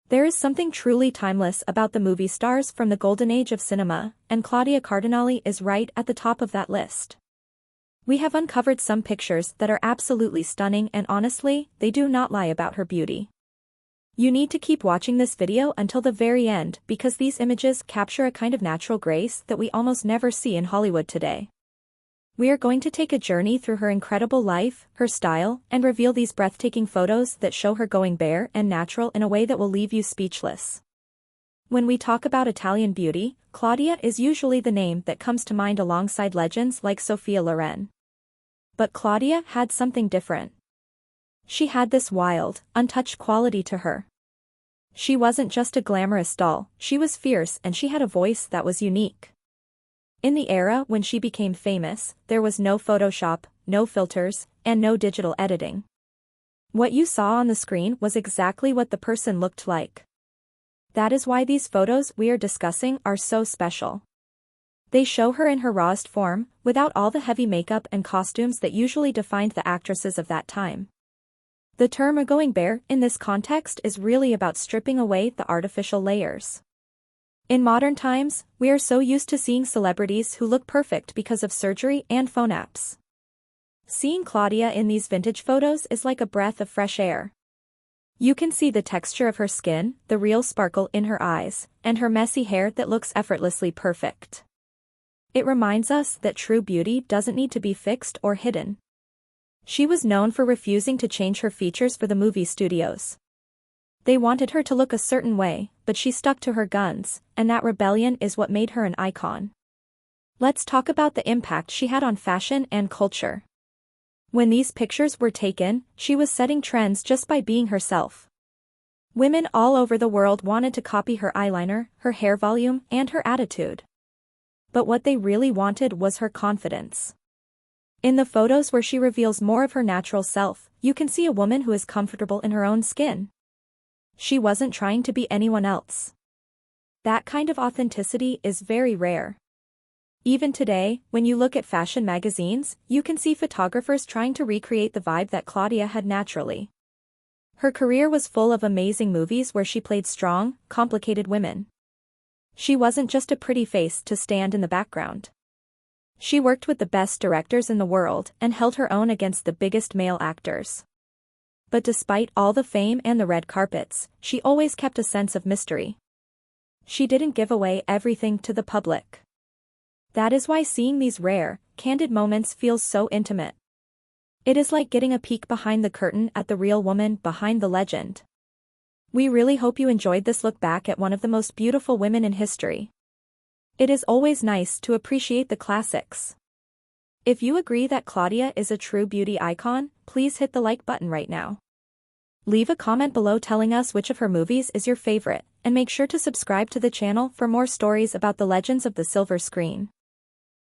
There is something truly timeless about the movie stars from the golden age of cinema, and Claudia Cardinale is right at the top of that list. We have uncovered some pictures that are absolutely stunning, and honestly, they do not lie about her beauty. You need to keep watching this video until the very end because these images capture a kind of natural grace that we almost never see in Hollywood today. We are going to take a journey through her incredible life, her style, and reveal these breathtaking photos that show her going bare and natural in a way that will leave you speechless. When we talk about Italian beauty, Claudia is usually the name that comes to mind alongside legends like Sophia Loren. But Claudia had something different. She had this wild, untouched quality to her. She wasn't just a glamorous doll, she was fierce and she had a voice that was unique. In the era when she became famous, there was no Photoshop, no filters, and no digital editing. What you saw on the screen was exactly what the person looked like. That is why these photos we are discussing are so special. They show her in her rawest form, without all the heavy makeup and costumes that usually defined the actresses of that time. The term going bare in this context is really about stripping away the artificial layers. In modern times, we are so used to seeing celebrities who look perfect because of surgery and phone apps. Seeing Claudia in these vintage photos is like a breath of fresh air. You can see the texture of her skin, the real sparkle in her eyes, and her messy hair that looks effortlessly perfect. It reminds us that true beauty doesn't need to be fixed or hidden. She was known for refusing to change her features for the movie studios. They wanted her to look a certain way, but she stuck to her guns, and that rebellion is what made her an icon. Let's talk about the impact she had on fashion and culture. When these pictures were taken, she was setting trends just by being herself. Women all over the world wanted to copy her eyeliner, her hair volume, and her attitude. But what they really wanted was her confidence. In the photos where she reveals more of her natural self, you can see a woman who is comfortable in her own skin. She wasn't trying to be anyone else. That kind of authenticity is very rare. Even today, when you look at fashion magazines, you can see photographers trying to recreate the vibe that Claudia had naturally. Her career was full of amazing movies where she played strong, complicated women. She wasn't just a pretty face to stand in the background. She worked with the best directors in the world and held her own against the biggest male actors. But despite all the fame and the red carpets, she always kept a sense of mystery. She didn't give away everything to the public. That is why seeing these rare, candid moments feels so intimate. It is like getting a peek behind the curtain at the real woman behind the legend. We really hope you enjoyed this look back at one of the most beautiful women in history. It is always nice to appreciate the classics. If you agree that Claudia is a true beauty icon, please hit the like button right now. Leave a comment below telling us which of her movies is your favorite, and make sure to subscribe to the channel for more stories about the legends of the silver screen.